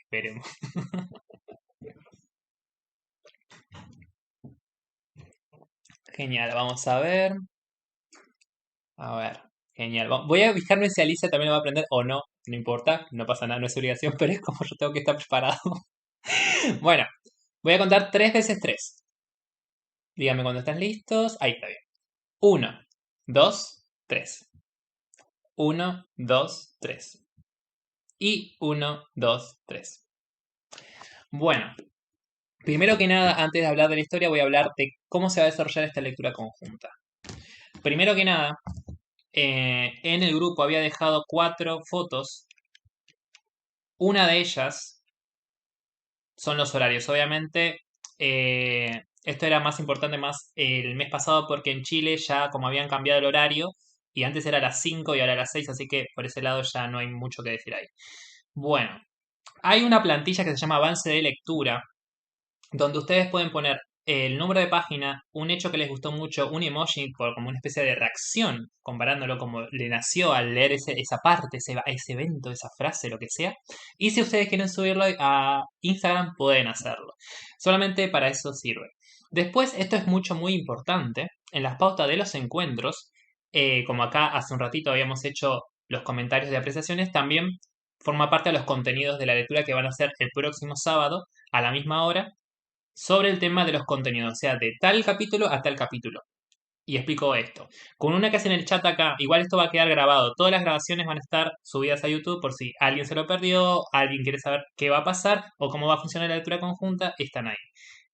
Esperemos. Genial, vamos a ver. A ver, genial. Voy a fijarme si Alicia también lo va a aprender o no. No importa, no pasa nada, no es obligación, pero es como yo tengo que estar preparado. Bueno, voy a contar 3 veces 3. Díganme cuando están listos. Ahí está bien. Uno, 2, 3. Uno, 2, 3. Y uno, 2, 3. Bueno, primero que nada, antes de hablar de la historia, voy a hablar de cómo se va a desarrollar esta lectura conjunta. Primero que nada, en el grupo había dejado 4 fotos. Una de ellas son los horarios. Obviamente, esto era más importante más el mes pasado porque en Chile ya como habían cambiado el horario y antes era a las 5 y ahora a las 6, así que por ese lado ya no hay mucho que decir ahí. Bueno, hay una plantilla que se llama Avance de Lectura, donde ustedes pueden poner el número de página, un hecho que les gustó mucho, un emoji como una especie de reacción, comparándolo como le nació al leer esa parte, ese evento, esa frase, lo que sea. Y si ustedes quieren subirlo a Instagram, pueden hacerlo. Solamente para eso sirve. Después, esto es muy importante, en las pautas de los encuentros, como acá hace un ratito habíamos hecho los comentarios de apreciaciones, también forma parte de los contenidos de la lectura que van a ser el próximo sábado a la misma hora sobre el tema de los contenidos, o sea, de tal capítulo a tal capítulo. Y explico esto. Con una que hace en el chat acá, igual esto va a quedar grabado. Todas las grabaciones van a estar subidas a YouTube por si alguien se lo perdió, alguien quiere saber qué va a pasar o cómo va a funcionar la lectura conjunta, están ahí.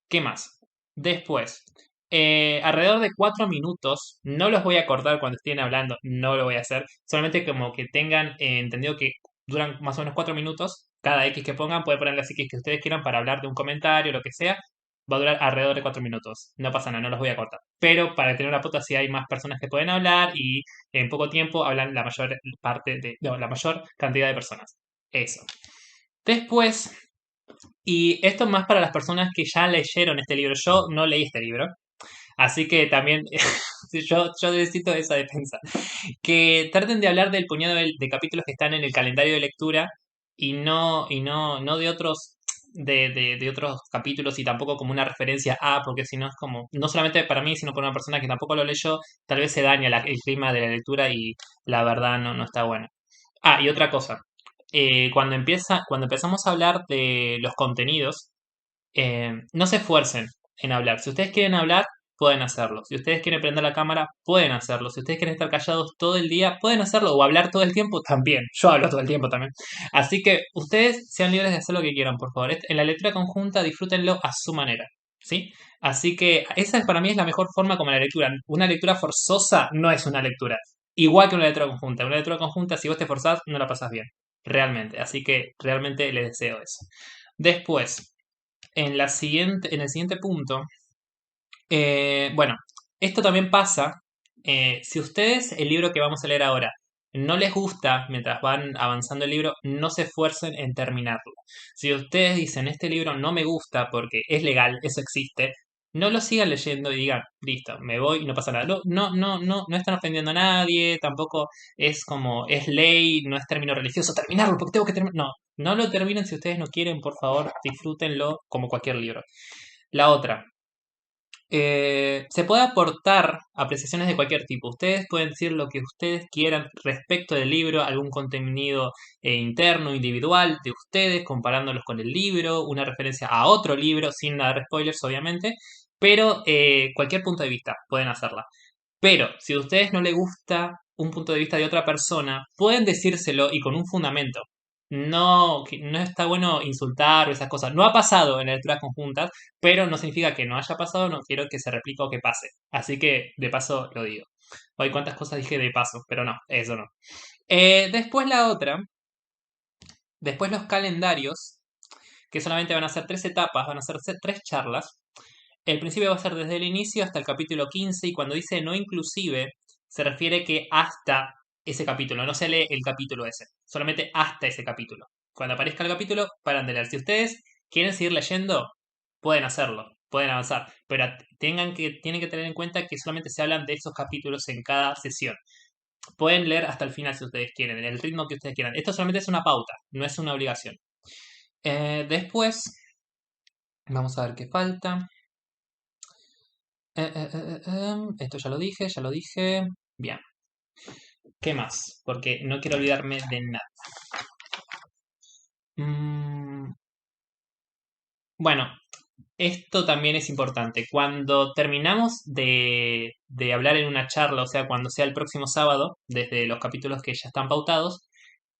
¿Qué más? Después, alrededor de 4 minutos, no los voy a cortar cuando estén hablando, no lo voy a hacer, solamente como que tengan entendido que duran más o menos 4 minutos, cada X que pongan, pueden poner las X que ustedes quieran para hablar de un comentario, lo que sea, va a durar alrededor de 4 minutos, no pasa nada, no los voy a cortar. Pero para tener una pauta, si hay más personas que pueden hablar y en poco tiempo hablan la mayor parte de, no, la mayor cantidad de personas. Eso. Después, y esto más para las personas que ya leyeron este libro. Yo no leí este libro, así que también yo necesito esa defensa. Que traten de hablar del puñado de capítulos que están en el calendario de lectura y no de otros de otros capítulos y tampoco como una referencia a, porque si no es como, no solamente para mí, sino para una persona que tampoco lo leyó, tal vez se daña el clima de la lectura y la verdad no está bueno. Ah, y otra cosa. Cuando empezamos a hablar de los contenidos, no se esfuercen en hablar. Si ustedes quieren hablar, pueden hacerlo. Si ustedes quieren prender la cámara, pueden hacerlo. Si ustedes quieren estar callados todo el día, pueden hacerlo. O hablar todo el tiempo, también. Yo hablo todo el tiempo también. Así que ustedes sean libres de hacer lo que quieran, por favor. En la lectura conjunta, disfrútenlo a su manera. ¿Sí? Así que esa para mí es la mejor forma como la lectura. Una lectura forzosa no es una lectura. Igual que una lectura conjunta. Una lectura conjunta, si vos te forzás, no la pasás bien. Realmente. Así que realmente les deseo eso. Después, en el siguiente punto, bueno, esto también pasa. Si ustedes el libro que vamos a leer ahora no les gusta mientras van avanzando el libro, no se esfuercen en terminarlo. Si ustedes dicen, este libro no me gusta porque es legal, eso existe, no lo sigan leyendo y digan, listo, me voy y no pasa nada. No están ofendiendo a nadie, tampoco es como, es ley, no es término religioso, terminarlo porque tengo que terminar. No lo terminen si ustedes no quieren, por favor, disfrútenlo como cualquier libro. La otra, se puede aportar apreciaciones de cualquier tipo. Ustedes pueden decir lo que ustedes quieran respecto del libro, algún contenido interno, individual de ustedes, comparándolos con el libro, una referencia a otro libro, sin dar spoilers, obviamente, pero cualquier punto de vista pueden hacerla. Pero si a ustedes no les gusta un punto de vista de otra persona, pueden decírselo y con un fundamento. No, no está bueno insultar o esas cosas. No ha pasado en lecturas conjuntas, pero no significa que no haya pasado, no quiero que se replique o que pase. Así que de paso lo digo. Hoy cuántas cosas dije de paso, pero no, eso no. Después la otra, después los calendarios, que solamente van a ser 3 etapas, van a ser 3 charlas. El principio va a ser desde el inicio hasta el capítulo 15 y cuando dice no inclusive, se refiere que hasta ese capítulo, no se lee el capítulo ese, solamente hasta ese capítulo. Cuando aparezca el capítulo, paran de leer. Si ustedes quieren seguir leyendo, pueden hacerlo, pueden avanzar, pero tienen que tener en cuenta que solamente se hablan de esos capítulos en cada sesión. Pueden leer hasta el final si ustedes quieren, en el ritmo que ustedes quieran. Esto solamente es una pauta, no es una obligación. Después, vamos a ver qué falta. Esto ya lo dije, ya lo dije. Bien, ¿qué más? Porque no quiero olvidarme de nada. Mm, bueno, esto también es importante. Cuando terminamos de hablar en una charla, o sea, cuando sea el próximo sábado, desde los capítulos que ya están pautados,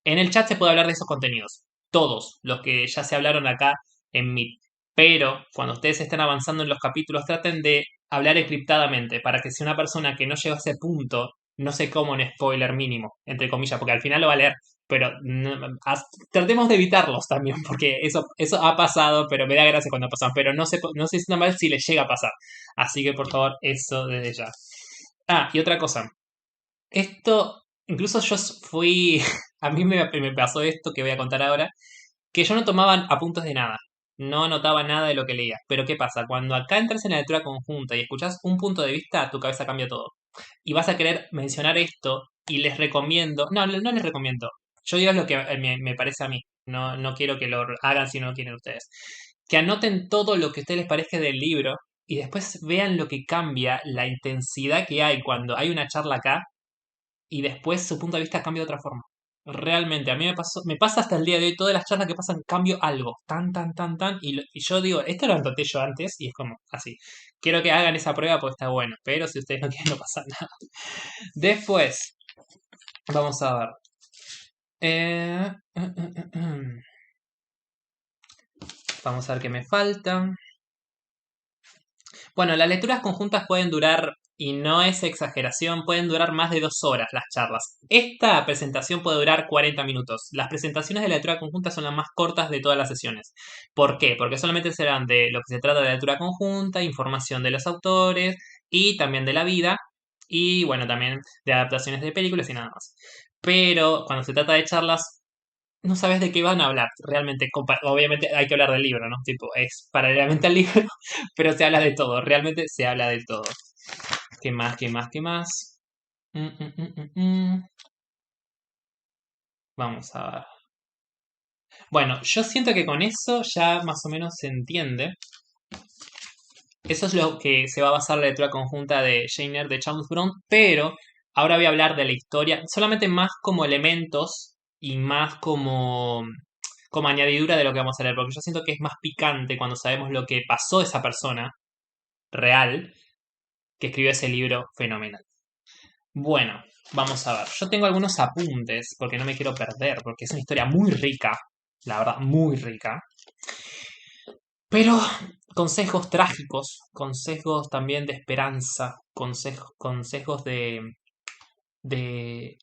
en el chat se puede hablar de esos contenidos. Todos los que ya se hablaron acá en Meet. Pero cuando ustedes estén avanzando en los capítulos, traten de hablar encriptadamente para que si una persona que no llegó a ese punto no se coma un spoiler mínimo, entre comillas, porque al final lo va a leer. Pero tratemos de evitarlos también, porque eso ha pasado, pero me da gracia cuando pasan. Pero no se sienta mal si les llega a pasar. Así que por favor, eso desde ya. Ah, y otra cosa. Esto, incluso yo fui, a mí me pasó esto que voy a contar ahora, que yo no tomaba apuntes de nada, no anotaba nada de lo que leía. Pero ¿qué pasa? Cuando acá entras en la lectura conjunta y escuchás un punto de vista, tu cabeza cambia todo. Y vas a querer mencionar esto y les recomiendo, no les recomiendo, yo digo lo que me parece a mí, no quiero que lo hagan si no lo quieren ustedes. Que anoten todo lo que a ustedes les parezca del libro y después vean lo que cambia, la intensidad que hay cuando hay una charla acá y después su punto de vista cambia de otra forma. Realmente, a mí me pasa hasta el día de hoy, todas las charlas que pasan cambio algo, tan, y yo digo, esto lo anoté yo antes y es como así. Quiero que hagan esa prueba porque está bueno, pero si ustedes no quieren no pasa nada. Después, vamos a ver. Vamos a ver qué me falta. Bueno, las lecturas conjuntas pueden durar, y no es exageración, pueden durar más de 2 horas las charlas. Esta presentación puede durar 40 minutos. Las presentaciones de la lectura conjunta son las más cortas de todas las sesiones. ¿Por qué? Porque solamente serán de lo que se trata de la lectura conjunta, información de los autores y también de la vida, y bueno, también de adaptaciones de películas y nada más. Pero cuando se trata de charlas no sabes de qué van a hablar. Realmente, obviamente hay que hablar del libro, ¿no? Tipo, es paralelamente al libro, pero se habla de todo. Realmente se habla de todo. ¿Qué más? ¿Qué más? ¿Qué más? Mm, mm, mm, mm. Vamos a ver. Bueno, yo siento que con eso ya más o menos se entiende. Eso es lo que se va a basar la lectura conjunta de Jane Eyre de Charles Brown, pero ahora voy a hablar de la historia, solamente más como elementos y más como añadidura de lo que vamos a leer, porque yo siento que es más picante cuando sabemos lo que pasó esa persona real que escribió ese libro fenomenal. Bueno, vamos a ver. Yo tengo algunos apuntes porque no me quiero perder, porque es una historia muy rica, la verdad, muy rica. Pero consejos trágicos, consejos también de esperanza, consejos de, de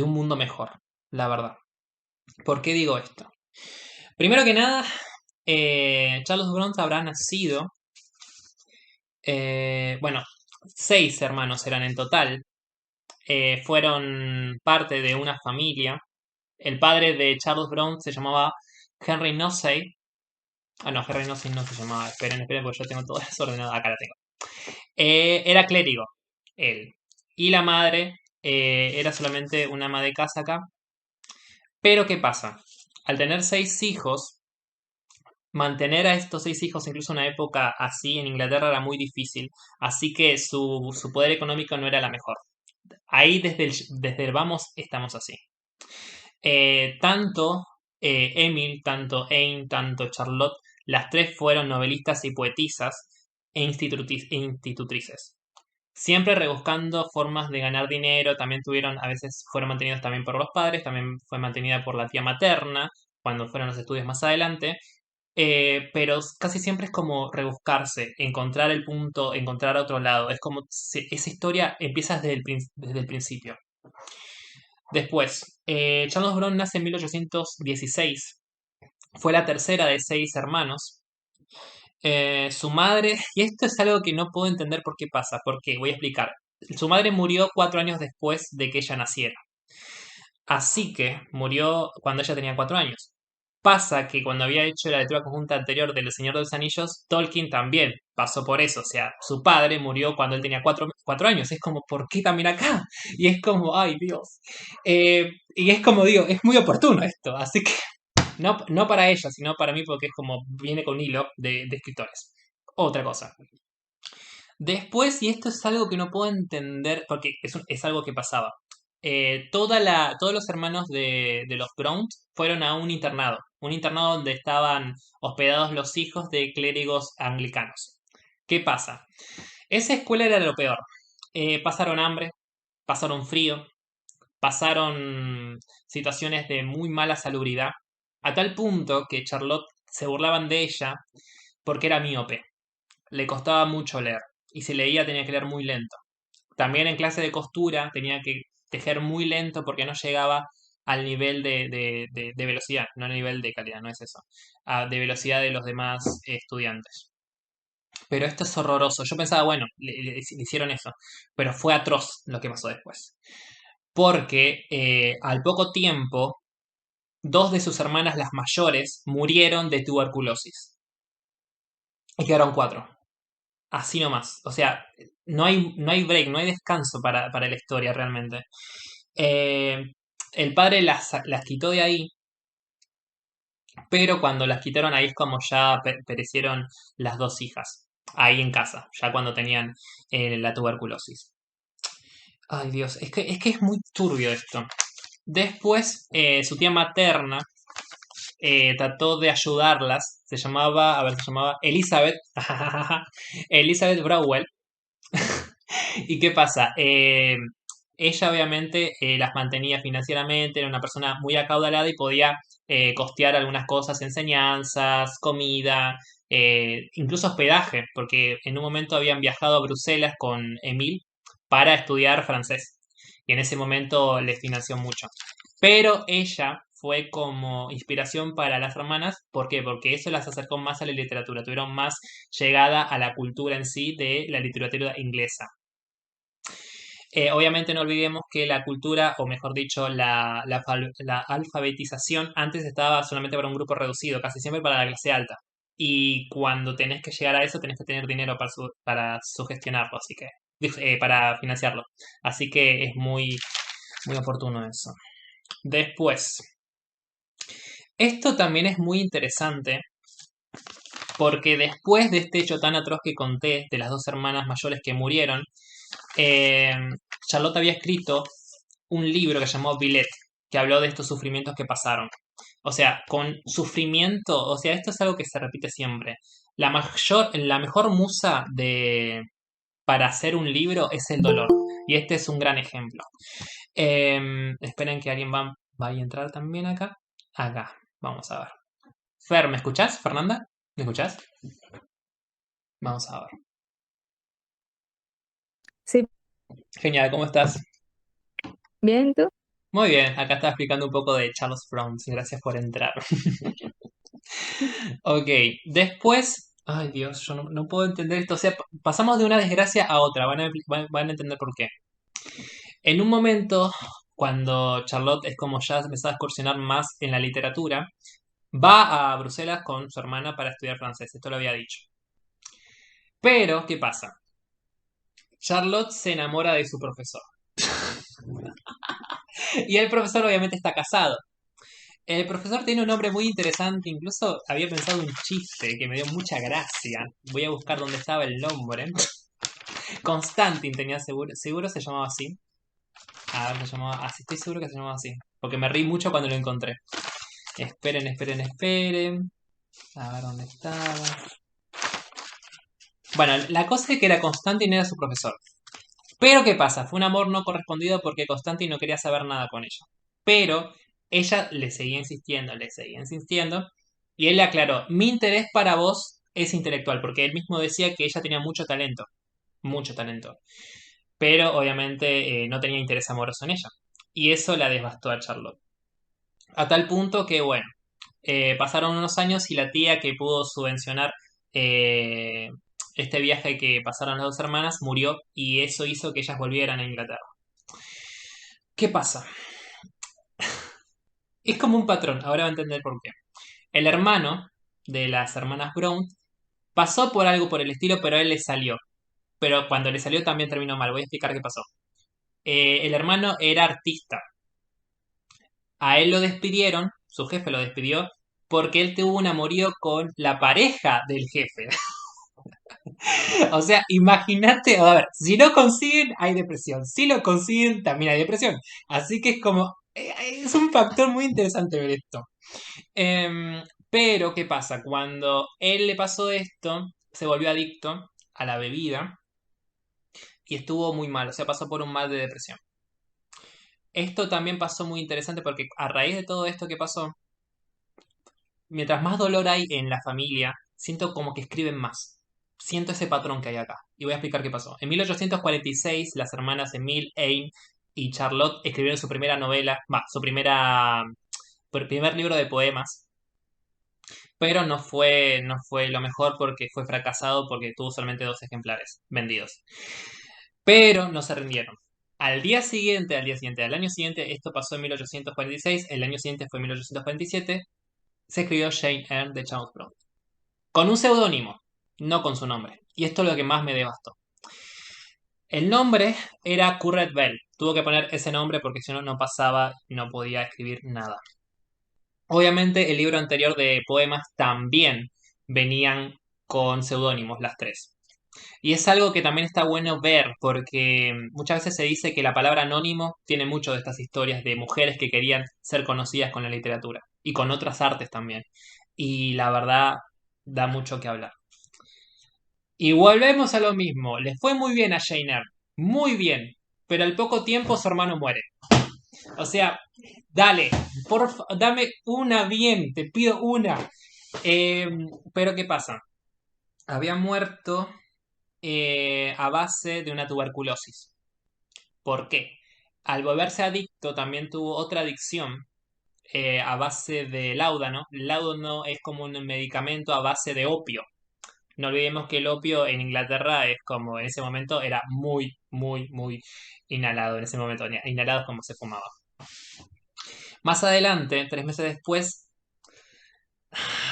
un mundo mejor, la verdad. ¿Por qué digo esto? Primero que nada, Charles Bronte habrá nacido, bueno, 6 hermanos eran en total, fueron parte de una familia. El padre de Charles Bronte se llamaba Henry Nosey. Ah, no, Henry Nosey no se llamaba. Esperen, porque yo tengo todo desordenado. Acá la tengo. Era clérigo, él. Y la madre era solamente una ama de casa acá. Pero ¿qué pasa? Al tener 6 hijos, mantener a estos 6 hijos incluso en una época así en Inglaterra era muy difícil. Así que su poder económico no era la mejor. Ahí desde el vamos estamos así. Tanto Emil, tanto Anne, tanto Charlotte, las tres fueron novelistas y poetisas e institutrices. Siempre rebuscando formas de ganar dinero, también tuvieron, a veces fueron mantenidos también por los padres, también fue mantenida por la tía materna, cuando fueron los estudios más adelante, pero casi siempre es como rebuscarse, encontrar el punto, encontrar otro lado, es como esa historia empieza desde el principio. Después, Charles Brown nace en 1816. Fue la tercera de 6 hermanos. Su madre, y esto es algo que no puedo entender por qué pasa, porque voy a explicar. Su madre murió 4 años después de que ella naciera. Así que murió cuando ella tenía 4 años. Pasa que cuando había hecho la lectura conjunta anterior de El Señor de los Anillos, Tolkien también pasó por eso. O sea, su padre murió cuando él tenía 4 años. Es como, ¿por qué también acá? Y es como, ay Dios. Y es como digo, es muy oportuno esto. Así que No, no para ella, sino para mí porque es como viene con hilo de escritores. Otra cosa. Después, y esto es algo que no puedo entender, porque es algo que pasaba. Todos los hermanos de los Browns fueron a un internado donde estaban hospedados los hijos de clérigos anglicanos. ¿Qué pasa? Esa escuela era lo peor. Pasaron hambre, pasaron frío, pasaron situaciones de muy mala salubridad, a tal punto que Charlotte se burlaban de ella porque era míope, le costaba mucho leer, y si leía tenía que leer muy lento. También en clase de costura tenía que tejer muy lento porque no llegaba al nivel de velocidad, no al nivel de calidad, no es eso, de velocidad de los demás estudiantes. Pero esto es horroroso. Yo pensaba, bueno, le hicieron eso, pero fue atroz lo que pasó después. Porque al poco tiempo, dos de sus hermanas, las mayores, murieron de tuberculosis. Y quedaron cuatro. Así nomás. O sea, no hay break, no hay descanso para la historia realmente. Eh, el padre las quitó de ahí, pero cuando las quitaron ahí es como ya perecieron las dos hijas. Ahí en casa, ya cuando tenían la tuberculosis. Ay Dios, es que es muy turbio esto. Después, su tía materna trató de ayudarlas. Se llamaba, a ver, se llamaba Elizabeth. Elizabeth Browell. ¿Y qué pasa? Ella obviamente las mantenía financieramente, era una persona muy acaudalada y podía costear algunas cosas, enseñanzas, comida, incluso hospedaje, porque en un momento habían viajado a Bruselas con Emile para estudiar francés. Y en ese momento les financió mucho. Pero ella fue como inspiración para las hermanas. ¿Por qué? Porque eso las acercó más a la literatura, tuvieron más llegada a la cultura en sí de la literatura inglesa. Obviamente no olvidemos que la cultura, o mejor dicho, la alfabetización antes estaba solamente para un grupo reducido, casi siempre para la clase alta. Y cuando tenés que llegar a eso, tenés que tener dinero para sugestionarlo, así que, para financiarlo. Así que es muy, muy oportuno eso. Después, esto también es muy interesante porque después de este hecho tan atroz que conté de las dos hermanas mayores que murieron, eh, Charlotte había escrito un libro que llamó Billet, que habló de estos sufrimientos que pasaron. O sea, con sufrimiento, o sea, esto es algo que se repite siempre. La mejor musa para hacer un libro es el dolor. Y este es un gran ejemplo. Esperen que alguien va a entrar también acá. Acá, vamos a ver. Fer, ¿me escuchás, Fernanda? ¿Me escuchás? Vamos a ver. Sí, Genial, ¿cómo estás? bien, ¿tú? Muy bien, acá estaba explicando un poco de Charles Brown. Gracias por entrar. Ok, después. Ay Dios, yo no puedo entender esto. O sea, pasamos de una desgracia a otra. Van a entender por qué. En un momento, cuando Charlotte es como ya empezaba a excursionar más en la literatura, va a Bruselas con su hermana para estudiar francés. Esto lo había dicho. Pero, ¿qué pasa? Charlotte se enamora de su profesor. Y el profesor obviamente está casado. El profesor tiene un nombre muy interesante, incluso había pensado un chiste que me dio mucha gracia. Voy a buscar dónde estaba el nombre. Constantin tenía seguro se llamaba así. A ver, se llamaba así, estoy seguro que se llamaba así. Porque me reí mucho cuando lo encontré. Esperen, esperen, esperen. A ver dónde estaba. Bueno, la cosa es que era Constantin era su profesor. Pero ¿qué pasa? Fue un amor no correspondido porque Constantin no quería saber nada con ella. Pero ella le seguía insistiendo. Y él le aclaró, mi interés para vos es intelectual, porque él mismo decía que ella tenía mucho talento. Pero obviamente no tenía interés amoroso en ella. Y eso la devastó a Charlotte. A tal punto que, bueno, pasaron unos años y la tía que pudo subvencionar eh, este viaje que pasaron las dos hermanas murió y eso hizo que ellas volvieran a Inglaterra. ¿Qué pasa? Es como un patrón, ahora va a entender por qué. El hermano de las hermanas Brown pasó por algo por el estilo, pero a él le salió. Pero cuando le salió también terminó mal. Voy a explicar qué pasó. El hermano era artista. A él lo despidieron, su jefe lo despidió porque él tuvo un amorío con la pareja del jefe. O sea, imagínate, a ver, si no consiguen, hay depresión. Si lo consiguen, también hay depresión. Así que es como, es un factor muy interesante ver esto. Pero, ¿qué pasa? Cuando él le pasó esto, se volvió adicto a la bebida y estuvo muy mal, o sea, pasó por un mal de depresión. Esto también pasó muy interesante porque a raíz de todo esto que pasó, mientras más dolor hay en la familia, siento como que escriben más. Siento ese patrón que hay acá. Y voy a explicar qué pasó. En 1846, las hermanas Emile, Anne y Charlotte escribieron su primera novela, primer libro de poemas, pero no fue lo mejor porque fue fracasado porque tuvo solamente 2 ejemplares vendidos. Pero no se rindieron. Al año siguiente, esto pasó en 1846, el año siguiente fue 1847, se escribió Jane Eyre de Charles Brontë. Con un seudónimo, no con su nombre. Y esto es lo que más me devastó. El nombre era Curret Bell. Tuvo que poner ese nombre porque si no, no pasaba, no podía escribir nada. Obviamente, el libro anterior de poemas también venían con seudónimos, las tres. Y es algo que también está bueno ver, porque muchas veces se dice que la palabra anónimo tiene mucho de estas historias de mujeres que querían ser conocidas con la literatura y con otras artes también. Y la verdad, da mucho que hablar. Y volvemos a lo mismo. Le fue muy bien a Jane Eyre. Muy bien. Pero al poco tiempo su hermano muere. O sea, dale. Dame una bien. Te pido una. Eh, pero ¿qué pasa? Había muerto a base de una tuberculosis. ¿Por qué? Al volverse adicto también tuvo otra adicción a base de láudano. El láudano es como un medicamento a base de opio. No olvidemos que el opio en Inglaterra es como en ese momento era muy, muy, muy inhalado. En ese momento, inhalado es como se fumaba. Más adelante, 3 meses después,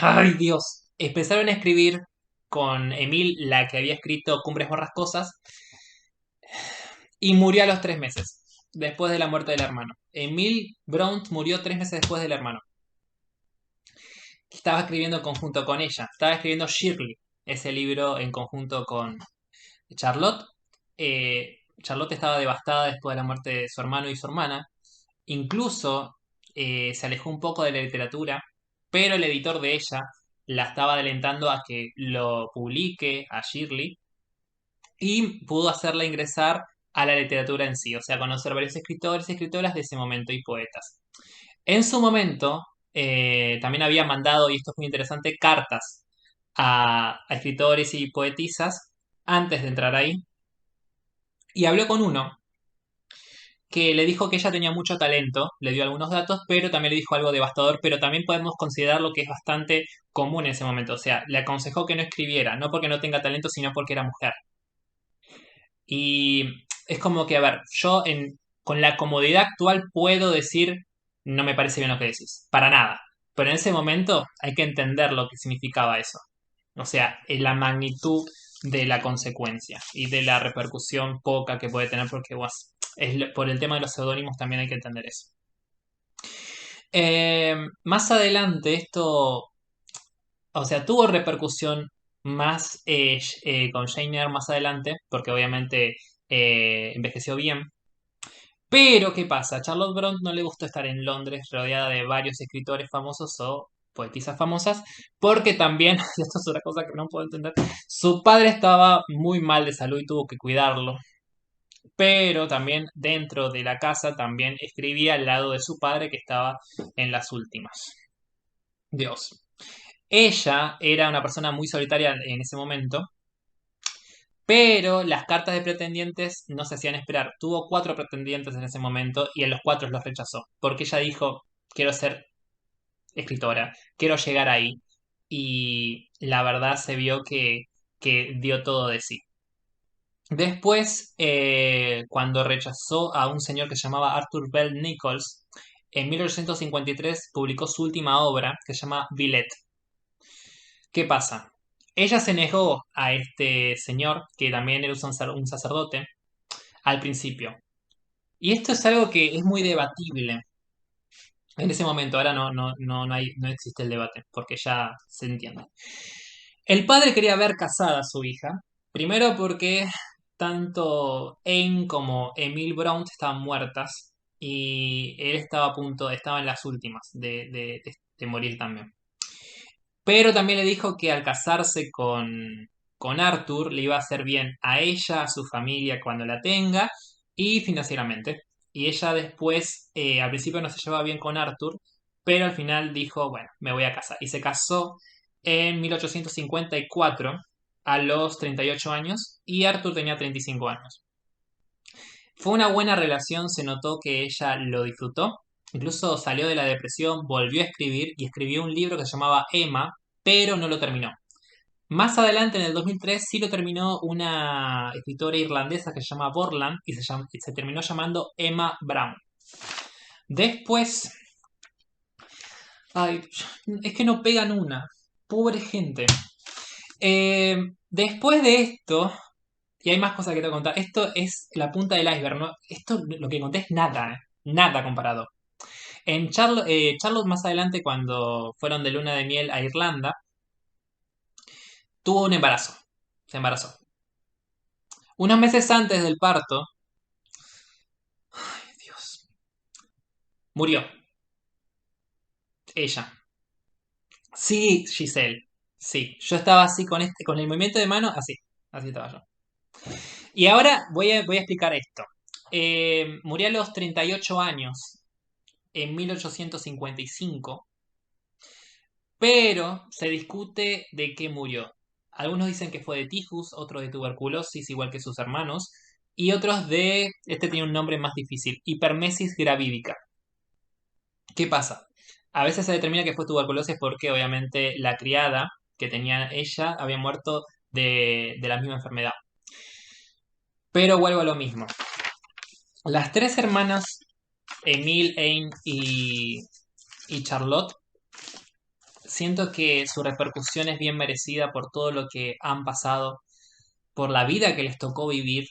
¡ay Dios! Empezaron a escribir con Emil, la que había escrito Cumbres Borrascosas, y murió a los 3 meses, después de la muerte del hermano. Emil Bront murió 3 meses después del hermano. Estaba escribiendo en conjunto con ella. Estaba escribiendo Shirley, ese libro en conjunto con Charlotte. Charlotte estaba devastada después de la muerte de su hermano y su hermana. Incluso se alejó un poco de la literatura, pero el editor de ella la estaba alentando a que lo publique a Shirley y pudo hacerla ingresar a la literatura en sí, o sea, conocer varios escritores y escritoras de ese momento y poetas. En su momento, también había mandado, y esto es muy interesante, cartas a escritores y poetisas antes de entrar ahí, y habló con uno que le dijo que ella tenía mucho talento, le dio algunos datos, pero también le dijo algo devastador, pero también podemos considerar lo que es bastante común en ese momento. O sea, le aconsejó que no escribiera, no porque no tenga talento, sino porque era mujer. Y es como que, a ver, con la comodidad actual puedo decir, no me parece bien lo que decís, para nada. Pero en ese momento hay que entender lo que significaba eso. O sea, en la magnitud de la consecuencia y de la repercusión poca que puede tener, porque por el tema de los seudónimos también hay que entender eso. Más adelante esto, o sea, tuvo repercusión más con Jane Eyre más adelante, porque obviamente envejeció bien. Pero, ¿qué pasa? A Charlotte Brontë no le gustó estar en Londres rodeada de varios escritores famosos o poetisas famosas, porque también, esto es una cosa que no puedo entender, su padre estaba muy mal de salud y tuvo que cuidarlo. Pero también dentro de la casa también escribía al lado de su padre que estaba en las últimas. Dios. Ella era una persona muy solitaria en ese momento, pero las cartas de pretendientes no se hacían esperar. Tuvo 4 pretendientes en ese momento y en los 4 los rechazó, porque ella dijo, quiero ser escritora, quiero llegar ahí. Y la verdad se vio que dio todo de sí. Después, cuando rechazó a un señor que se llamaba Arthur Bell Nichols, en 1853 publicó su última obra, que se llama Villette. ¿Qué pasa? Ella se negó a este señor, que también era un sacerdote, al principio. Y esto es algo que es muy debatible. En ese momento, ahora no hay, no existe el debate, porque ya se entiende. El padre quería ver casada a su hija, primero porque tanto Ayn como Emil Brownt estaban muertas y él estaba a punto, estaba en las últimas de morir también. Pero también le dijo que al casarse con Arthur le iba a hacer bien a ella, a su familia cuando la tenga y financieramente. Y ella después, al principio no se llevaba bien con Arthur, pero al final dijo, bueno, me voy a casar. Y se casó en 1854 a los 38 años y Arthur tenía 35 años. Fue una buena relación, se notó que ella lo disfrutó. Incluso salió de la depresión, volvió a escribir y escribió un libro que se llamaba Emma, pero no lo terminó. Más adelante, en el 2003, sí lo terminó una escritora irlandesa que se llama Borland y se terminó llamando Emma Brown. Después, ay, es que no pegan una. Pobre gente. Eh, Después de esto, y hay más cosas que te voy a contar, esto es la punta del iceberg, ¿no? Esto, lo que conté es nada, ¿eh? Nada comparado. Charlotte más adelante, cuando fueron de luna de miel a Irlanda, tuvo un embarazo. Se embarazó. Unos meses antes del parto, ay Dios, murió ella. Sí, Giselle. Sí, yo estaba así con el movimiento de mano, así. Así estaba yo. Y ahora voy a explicar esto. Murió a los 38 años, en 1855, pero se discute de qué murió. Algunos dicen que fue de tifus, otros de tuberculosis, igual que sus hermanos, y otros este tiene un nombre más difícil, hipermesis gravídica. ¿Qué pasa? A veces se determina que fue tuberculosis porque obviamente la criada que tenía ella había muerto de la misma enfermedad. Pero vuelvo a lo mismo. Las tres hermanas, Emil, Ain y Charlotte, siento que su repercusión es bien merecida por todo lo que han pasado, por la vida que les tocó vivir,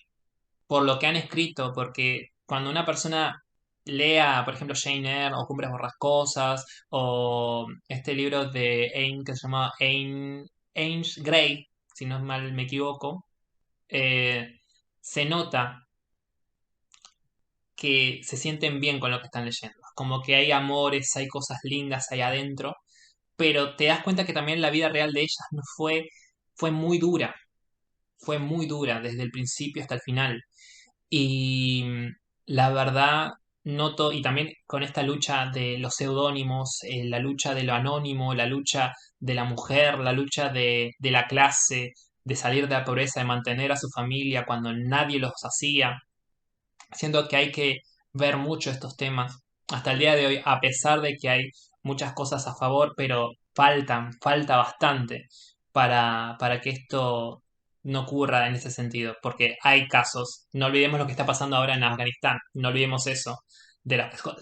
por lo que han escrito, porque cuando una persona lea, por ejemplo, Jane Eyre o Cumbres Borrascosas o este libro de Ayn que se llama Ames Grey, si no mal me equivoco, eh, se nota que se sienten bien con lo que están leyendo. Como que hay amores, hay cosas lindas ahí adentro, pero te das cuenta que también la vida real de ellas no fue muy dura, fue muy dura desde el principio hasta el final. Y la verdad, noto, y también con esta lucha de los seudónimos, la lucha de lo anónimo, la lucha de la mujer, la lucha de la clase, de salir de la pobreza, de mantener a su familia cuando nadie los hacía. Siento que hay que ver mucho estos temas hasta el día de hoy, a pesar de que hay muchas cosas a favor, pero falta bastante para que esto no ocurra en ese sentido, porque hay casos, no olvidemos lo que está pasando ahora en Afganistán, no olvidemos eso,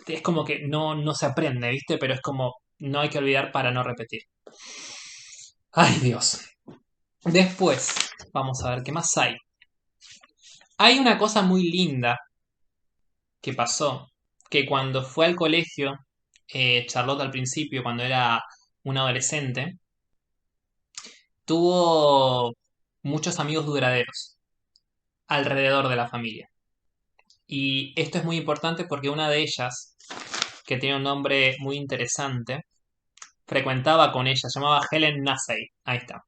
es como que no se aprende, ¿viste? Pero es como no hay que olvidar para no repetir. Ay, Dios. Después, vamos a ver qué más hay. Hay una cosa muy linda que pasó, que cuando fue al colegio, Charlotte al principio, cuando era una adolescente, tuvo muchos amigos duraderos alrededor de la familia. Y esto es muy importante porque una de ellas, que tiene un nombre muy interesante, frecuentaba con ella, se llamaba Helen Nassay, ahí está,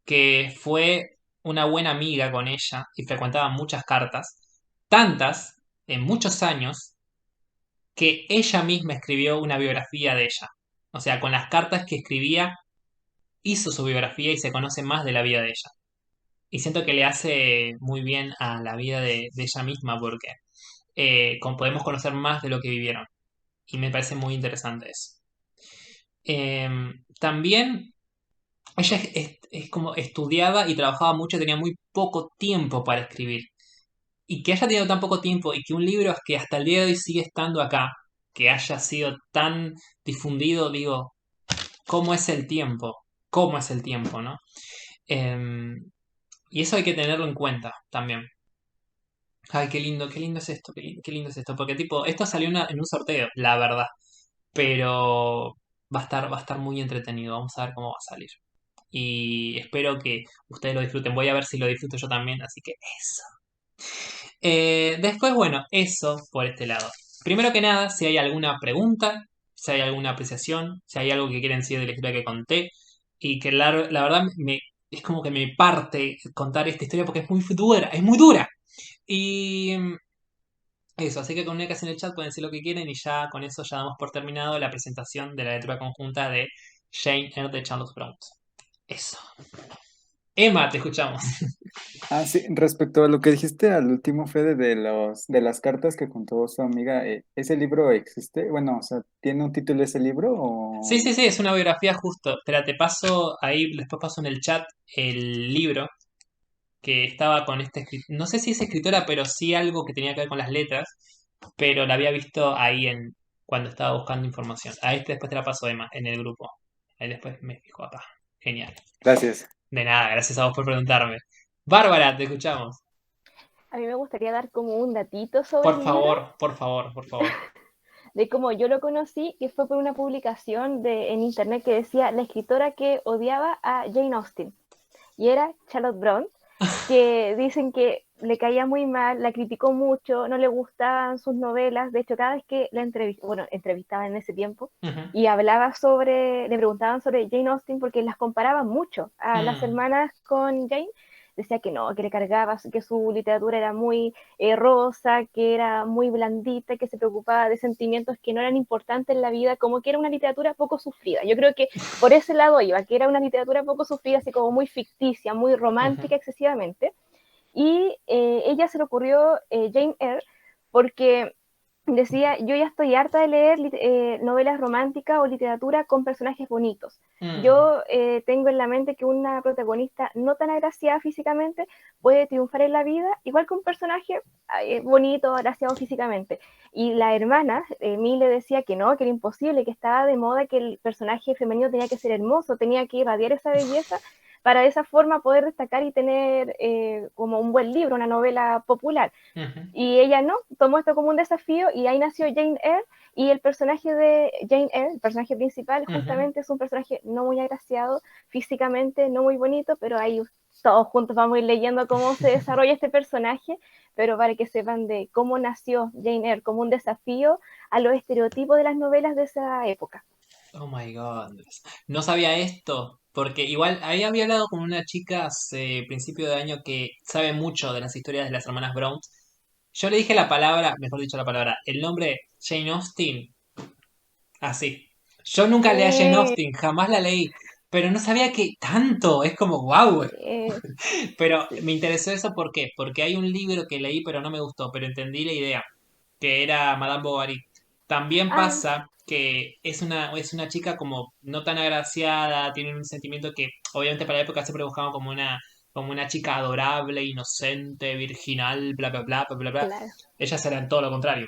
que fue una buena amiga con ella y frecuentaba muchas cartas, tantas, en muchos años, que ella misma escribió una biografía de ella. O sea, con las cartas que escribía, hizo su biografía y se conoce más de la vida de ella. Y siento que le hace muy bien a la vida de ella misma porque podemos conocer más de lo que vivieron. Y me parece muy interesante eso. También ella es como estudiaba y trabajaba mucho, tenía muy poco tiempo para escribir. Y que haya tenido tan poco tiempo y que un libro que hasta el día de hoy sigue estando acá, que haya sido tan difundido, digo, ¿cómo es el tiempo? ¿Cómo es el tiempo, no? Em, y eso hay que tenerlo en cuenta también. Ay, qué lindo es esto, qué lindo es esto. Porque tipo, esto salió en un sorteo, la verdad. pero va a estar muy entretenido. Vamos a ver cómo va a salir. Y espero que ustedes lo disfruten. Voy a ver si lo disfruto yo también, así que eso. Después, bueno, eso por este lado. Primero que nada, si hay alguna pregunta, si hay alguna apreciación, si hay algo que quieren decir de la historia que conté, y que la verdad es como que me parte contar esta historia porque es muy dura, es muy dura. Y eso, así que comunicas en el chat, pueden decir lo que quieren y ya con eso ya damos por terminado la presentación de la lectura conjunta de Jane Eyre de Charlotte Brontë. Eso. Emma, te escuchamos. Ah, sí, respecto a lo que dijiste al último, Fede, de las cartas que contó su amiga, ¿ese libro existe? Bueno, o sea, ¿tiene un título ese libro Sí, o...? sí, sí, es una biografía justo. Espera, te paso ahí, después paso en el chat el libro que estaba con esta escritora. No sé si es escritora, pero sí algo que tenía que ver con las letras, pero la había visto ahí cuando estaba buscando información. A este después te la paso, Emma, en el grupo. Ahí después me fijo acá. Genial. Gracias. De nada, gracias a vos por preguntarme. Bárbara, te escuchamos. A mí me gustaría dar como un datito sobre Por el libro, favor, por favor, por favor. de cómo yo lo conocí, que fue por una publicación en internet que decía la escritora que odiaba a Jane Austen. Y era Charlotte Brontë, que dicen que le caía muy mal, la criticó mucho, no le gustaban sus novelas. De hecho, cada vez que la entrevistaba en ese tiempo Ujú. y le preguntaban sobre Jane Austen porque las comparaban mucho a las Mm, hermanas con Jane. Decía que no, que le cargaba, que su literatura era muy rosa, que era muy blandita, que se preocupaba de sentimientos que no eran importantes en la vida, como que era una literatura poco sufrida. Yo creo que por ese lado iba, que era una literatura poco sufrida, así como muy ficticia, muy ujú, romántica excesivamente. Y ella se le ocurrió Jane Eyre porque decía, yo ya estoy harta de leer novelas románticas o literatura con personajes bonitos. mm, Yo tengo en la mente que una protagonista no tan agraciada físicamente puede triunfar en la vida, igual que un personaje bonito, agraciado físicamente. Y la hermana, le decía que no, que era imposible, que estaba de moda, que el personaje femenino tenía que ser hermoso, tenía que irradiar esa belleza para de esa forma poder destacar y tener como un buen libro, una novela popular. ujú, Y ella no, tomó esto como un desafío y ahí nació Jane Eyre. Y el personaje de Jane Eyre, el personaje principal, ujú. justamente es un personaje no muy agraciado, físicamente no muy bonito, pero ahí todos juntos vamos a ir leyendo cómo se desarrolla este personaje, pero para que sepan de cómo nació Jane Eyre como un desafío a los estereotipos de las novelas de esa época. Oh my God. No sabía esto, porque igual ahí había hablado con una chica hace principio de año que sabe mucho de las historias de las hermanas Brown. Yo le dije la palabra, mejor dicho la palabra, el nombre Jane Austen, así. Yo nunca leí a Jane Sí, Austen, jamás la leí, pero no sabía que tanto, es como wow. sí, Pero sí. me interesó eso, ¿por qué? Porque hay un libro que leí pero no me gustó, pero entendí la idea, que era Madame Bovary. También Ah, pasa que es una chica como no tan agraciada, tiene un sentimiento que obviamente para la época siempre buscaban como una chica adorable, inocente, virginal, bla, bla, bla, bla, bla, bla. claro, Ellas eran todo lo contrario.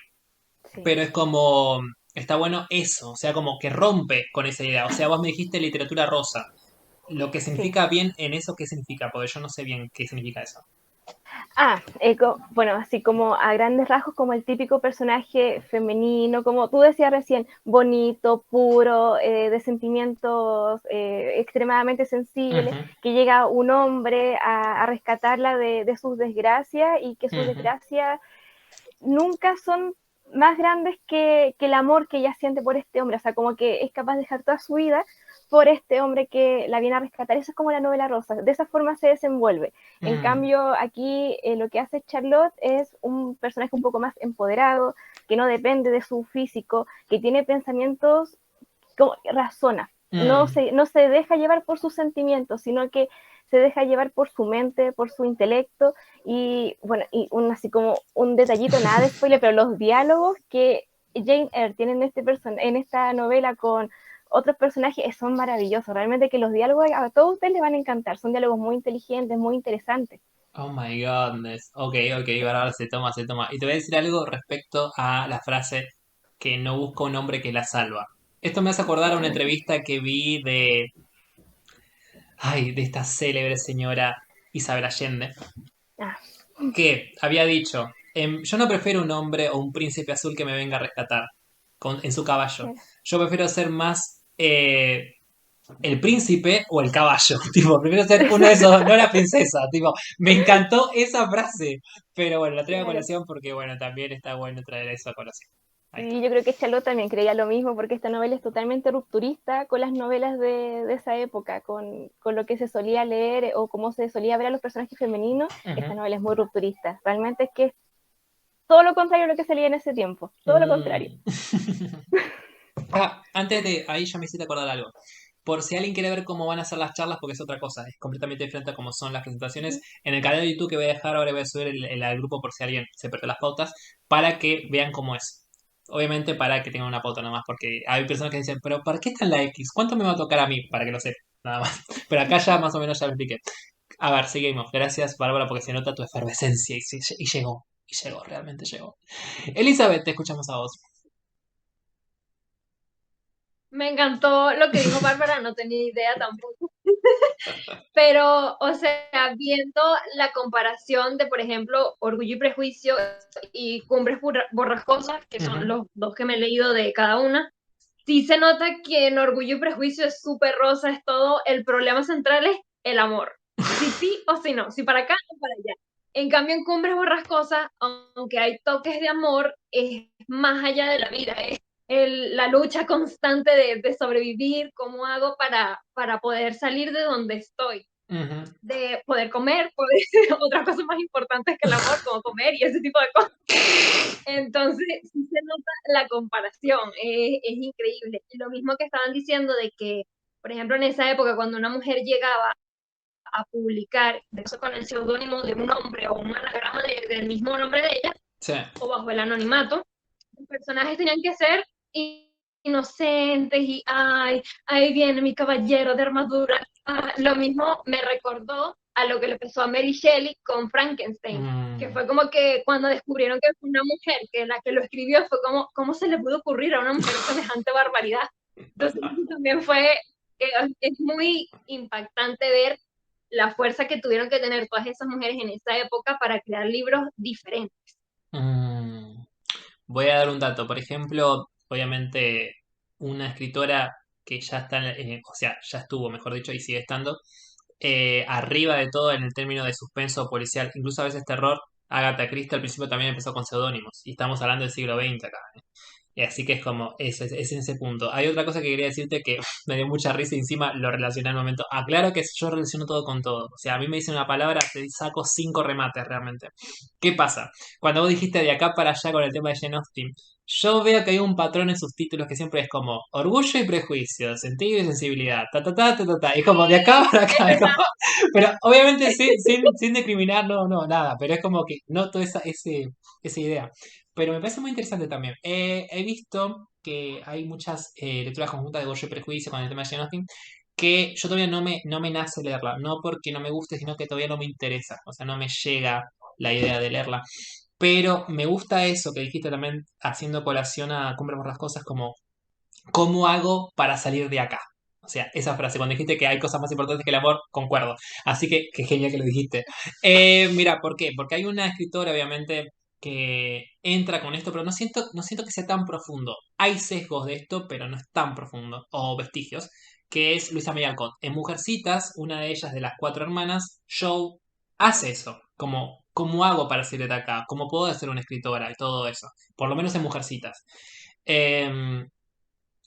sí, Pero es como, está bueno eso, o sea, como que rompe con esa idea. O sea, vos me dijiste literatura rosa. Lo que sí. significa bien en eso, ¿qué significa? Porque yo no sé bien qué significa eso. Bueno, así como a grandes rasgos, como el típico personaje femenino, como tú decías recién, bonito, puro, de sentimientos extremadamente sensibles, Ujú, que llega un hombre a rescatarla de sus desgracias y que sus ujú, desgracias nunca son más grandes que el amor que ella siente por este hombre, o sea, como que es capaz de dejar toda su vida por este hombre que la viene a rescatar. Eso es como la novela rosa, de esa forma se desenvuelve. En mm, cambio, aquí lo que hace Charlotte es un personaje un poco más empoderado, que no depende de su físico, que tiene pensamientos, como razona, mm. no se deja llevar por sus sentimientos, sino que se deja llevar por su mente, por su intelecto. Y bueno, así como un detallito, nada de spoiler, pero los diálogos que Jane Eyre tiene en esta novela con otros personajes son maravillosos. Realmente que los diálogos a todos ustedes les van a encantar. Son diálogos muy inteligentes, muy interesantes. Oh my goodness. Ok, ok, ahora se toma, se toma. Y te voy a decir algo respecto a la frase que no busca un hombre que la salva. Esto me hace acordar a una entrevista que vi de esta célebre señora Isabel Allende, Ah, que había dicho, yo no prefiero un hombre o un príncipe azul que me venga a rescatar. en su caballo. Claro. Yo prefiero ser más el príncipe o el caballo. Tipo, prefiero ser uno de esos dos, no la princesa. Tipo, me encantó esa frase. Pero bueno, la traigo a Claro. colación porque, bueno, también está bueno traer eso a colación. Ahí está. Sí, yo creo que Charlotte también creía lo mismo, porque esta novela es totalmente rupturista con las novelas de esa época, con lo que se solía leer o cómo se solía ver a los personajes femeninos. Esta Ujú. novela es muy rupturista. Realmente es que es todo lo contrario a lo que se leía en ese tiempo. Todo lo contrario. Mm. Antes de ahí ya me hiciste acordar algo. Por si alguien quiere ver cómo van a ser las charlas, porque es otra cosa, es completamente diferente a cómo son las presentaciones. En el canal de YouTube que voy a dejar, ahora voy a subir al grupo por si alguien se perdió las pautas, para que vean cómo es. Obviamente para que tengan una pauta nada más, porque hay personas que dicen, pero ¿para qué está en la X? ¿Cuánto me va a tocar a mí? Para que lo sepa, nada más. Pero acá ya más o menos ya lo expliqué. A ver, seguimos. Gracias, Bárbara, porque se nota tu efervescencia y llegó. Y llegó, realmente llegó. Elizabeth, te escuchamos a vos. Me encantó lo que dijo Bárbara, no tenía idea tampoco. Pero, o sea, viendo la comparación de, por ejemplo, Orgullo y Prejuicio y Cumbres Borrascosas, que son Ujú. los dos que me he leído de cada una, sí se nota que en Orgullo y Prejuicio es súper rosa, es todo, el problema central es el amor. Si sí o si no, si para acá o para allá. En cambio, en Cumbres Borrascosas, aunque hay toques de amor, es más allá de la vida, es la lucha constante de sobrevivir, cómo hago para poder salir de donde estoy, Ujú. de poder comer, poder, otras cosas más importantes que el amor, como comer y ese tipo de cosas. Entonces, sí se nota la comparación, es increíble. Y lo mismo que estaban diciendo de que, por ejemplo, en esa época, cuando una mujer llegaba a publicar, de eso con el seudónimo de un hombre o un anagrama del mismo nombre de ella, Sí. o bajo el anonimato, los personajes tenían que ser inocentes y, ay, ahí viene mi caballero de armadura. Lo mismo me recordó a lo que le pasó a Mary Shelley con Frankenstein, que Mm. fue como que cuando descubrieron que fue una mujer que la que lo escribió, fue como, ¿cómo se le pudo ocurrir a una mujer semejante barbaridad? Entonces también fue, es muy impactante ver la fuerza que tuvieron que tener todas esas mujeres en esa época para crear libros diferentes. Mm. Voy a dar un dato. Por ejemplo, obviamente, una escritora que ya está, o sea, ya estuvo, mejor dicho, y sigue estando, arriba de todo en el término de suspenso policial, incluso a veces terror. Agatha Christie al principio también empezó con seudónimos, y estamos hablando del siglo XX acá. Y así que es como, es en ese punto. Hay otra cosa que quería decirte que me dio mucha risa y encima lo relacioné al momento. Aclaro que yo relaciono todo con todo. O sea, a mí me dicen una palabra, te saco 5 remates realmente. ¿Qué pasa? Cuando vos dijiste de acá para allá con el tema de Jane Austen, yo veo que hay un patrón en sus títulos que siempre es como orgullo y prejuicio, sentido y sensibilidad, ta ta ta ta ta, ta. Y es como de acá para Es acá. Es como- verdad. pero obviamente sin discriminar, no, no, nada. Pero es como que noto esa idea. Pero me parece muy interesante también. He visto que hay muchas lecturas conjuntas de Orgullo y Prejuicio con el tema de Jane Austen que yo todavía no me nace leerla. No porque no me guste, sino que todavía no me interesa. O sea, no me llega la idea de leerla. Pero me gusta eso que dijiste también haciendo colación a Cumbre por las cosas como ¿cómo hago para salir de acá? O sea, esa frase, cuando dijiste que hay cosas más importantes que el amor, concuerdo. Así que qué genial que lo dijiste. Mira, ¿por qué? Porque hay una escritora, obviamente, que entra con esto, pero no siento que sea tan profundo. Hay sesgos de esto, pero no es tan profundo, o vestigios, que es Luisa May Alcott. En Mujercitas, una de ellas de las 4 hermanas, Joe hace eso. Como, ¿cómo hago para salir de acá? ¿Cómo puedo ser una escritora? Y todo eso. Por lo menos en Mujercitas. Em,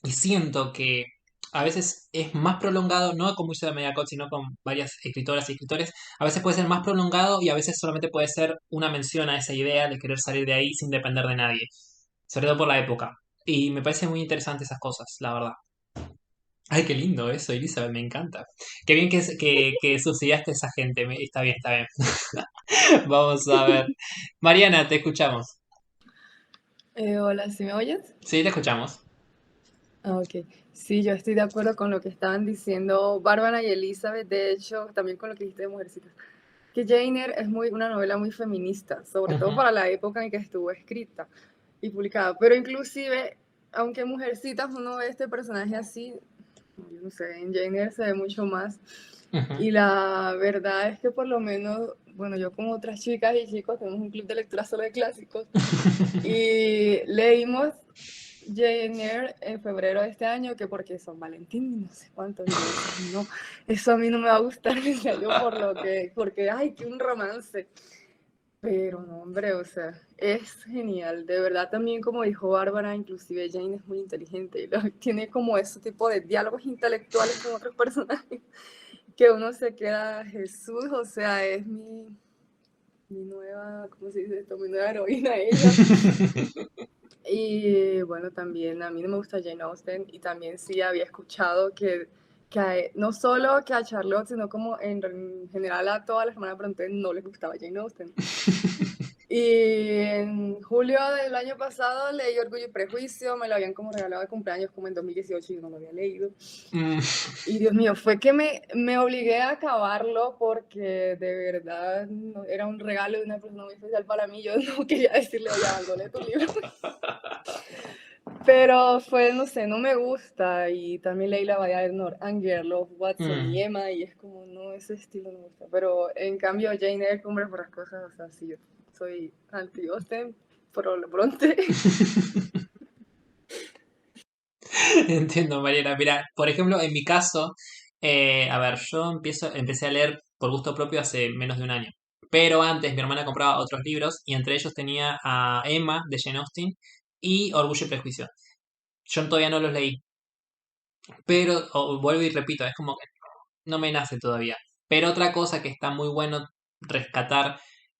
y siento que a veces es más prolongado, no como hizo la Mediacot, sino con varias escritoras y escritores, a veces puede ser más prolongado y a veces solamente puede ser una mención a esa idea de querer salir de ahí sin depender de nadie, sobre todo por la época. Y me parece muy interesante esas cosas, la verdad. Ay, qué lindo eso, Elizabeth, me encanta. Qué bien que subsidiaste a esa gente, está bien, está bien. Vamos a ver. Mariana, te escuchamos. Hola, ¿sí me oyes? Sí, te escuchamos. Ah, ok. Sí, yo estoy de acuerdo con lo que estaban diciendo Bárbara y Elizabeth, de hecho, también con lo que dijiste de Mujercitas. Que Jane Eyre es una novela muy feminista, sobre todo Ujú. para la época en que estuvo escrita y publicada. Pero inclusive, aunque en Mujercitas uno ve este personaje así, yo no sé, en Jane Eyre se ve mucho más. Ujú. Y la verdad es que por lo menos, bueno, yo con otras chicas y chicos tenemos un club de lectura solo de clásicos y leímos Jane Eyre en febrero de este año, que porque San Valentín y no sé cuántos, y yo decía, no, eso a mí no me va a gustar, decía yo, porque, ay, que un romance. Pero no, hombre, o sea, es genial. De verdad también, como dijo Bárbara, inclusive Jane es muy inteligente y tiene como ese tipo de diálogos intelectuales con otros personajes que uno se queda, Jesús, o sea, es mi nueva, ¿cómo se dice esto? Mi nueva heroína ella. Y bueno, también a mí no me gusta Jane Austen y también sí había escuchado no solo que a Charlotte, sino como en general a todas las hermanas Brontë no les gustaba Jane Austen. Y en julio del año pasado leí Orgullo y Prejuicio, me lo habían como regalado de cumpleaños como en 2018 y yo no lo había leído. Mm, Y Dios mío, fue que me obligué a acabarlo porque de verdad era un regalo de una persona muy especial para mí. Yo no quería decirle, oye, abandoné tu libro. Pero fue, no sé, no me gusta. Y también leí La Abadía de Northanger, Love, Watson y Emma, y es como, no, ese estilo no me gusta. Pero en cambio, Jane Eyre, Cumbre por las cosas, o sea, sí, yo soy anti-Austen, pero lo pronto. Entiendo, Mariela. Mira, por ejemplo, en mi caso, a ver, empecé a leer por gusto propio hace menos de un año. Pero antes mi hermana compraba otros libros y entre ellos tenía a Emma de Jane Austen y Orgullo y Prejuicio. Yo todavía no los leí, pero vuelvo y repito, es como que no me nace todavía. Pero otra cosa que está muy bueno rescatar,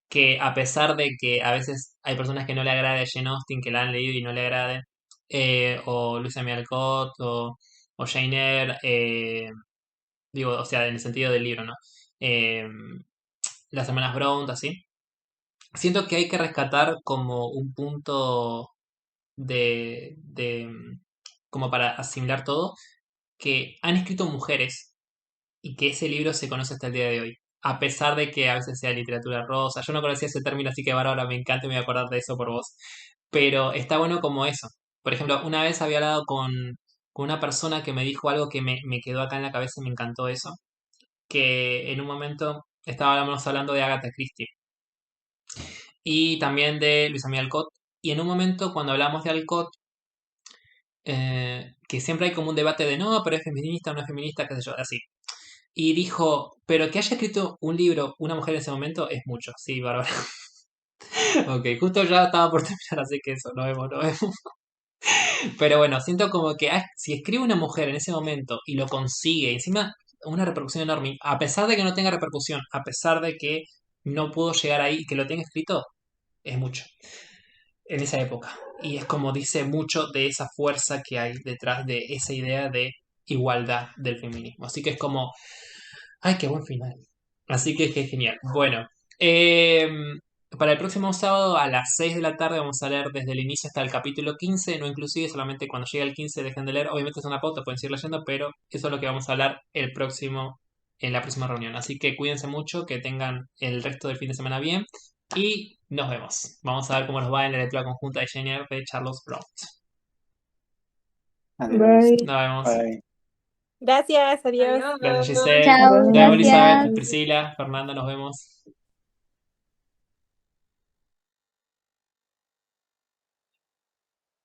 que a pesar de que a veces hay personas que no le agrade Jane Austen, que la han leído y no le agrade, o Luisa May Alcott, o Jane Eyre, digo, o sea, en el sentido del libro, ¿no? Eh, las hermanas Brown, así. Siento que hay que rescatar como un punto como para asimilar todo, que han escrito mujeres y que ese libro se conoce hasta el día de hoy. A pesar de que a veces sea literatura rosa. Yo no conocía ese término, así que Bárbara, me encanta y me voy a acordar de eso por vos. Pero está bueno como eso. Por ejemplo, una vez había hablado con una persona que me dijo algo que me quedó acá en la cabeza y me encantó eso. Que en un momento estábamos hablando de Agatha Christie y también de Luisa May Alcott. Y en un momento, cuando hablamos de Alcott, que siempre hay como un debate de no, pero es feminista o no es feminista, qué sé yo, así. Y dijo, pero que haya escrito un libro una mujer en ese momento es mucho. Sí, Bárbara. Ok, justo ya estaba por terminar, así que eso, nos vemos, nos vemos. Pero bueno, siento como que si escribe una mujer en ese momento y lo consigue, encima una repercusión enorme, a pesar de que no tenga repercusión, a pesar de que no pudo llegar ahí y que lo tenga escrito, es mucho en esa época. Y es como dice mucho de esa fuerza que hay detrás de esa idea de igualdad del feminismo. Así que es como, ay, qué buen final. Así que es genial. Bueno, eh, para el próximo sábado a las 6 de la tarde vamos a leer desde el inicio hasta el capítulo 15, no inclusive solamente cuando llegue el 15 dejen de leer. Obviamente es una pauta, pueden seguir leyendo, pero eso es lo que vamos a hablar en la próxima reunión. Así que cuídense mucho, que tengan el resto del fin de semana bien y nos vemos. Vamos a ver cómo nos va en la lectura conjunta de Jane Eyre de Charles Brontë. Adiós. Bye. Nos vemos. Bye. Gracias, adiós. Adiós. Gracias, Giselle. Chao, Nos vemos, Elizabeth, gracias. Priscila, Fernanda, nos vemos.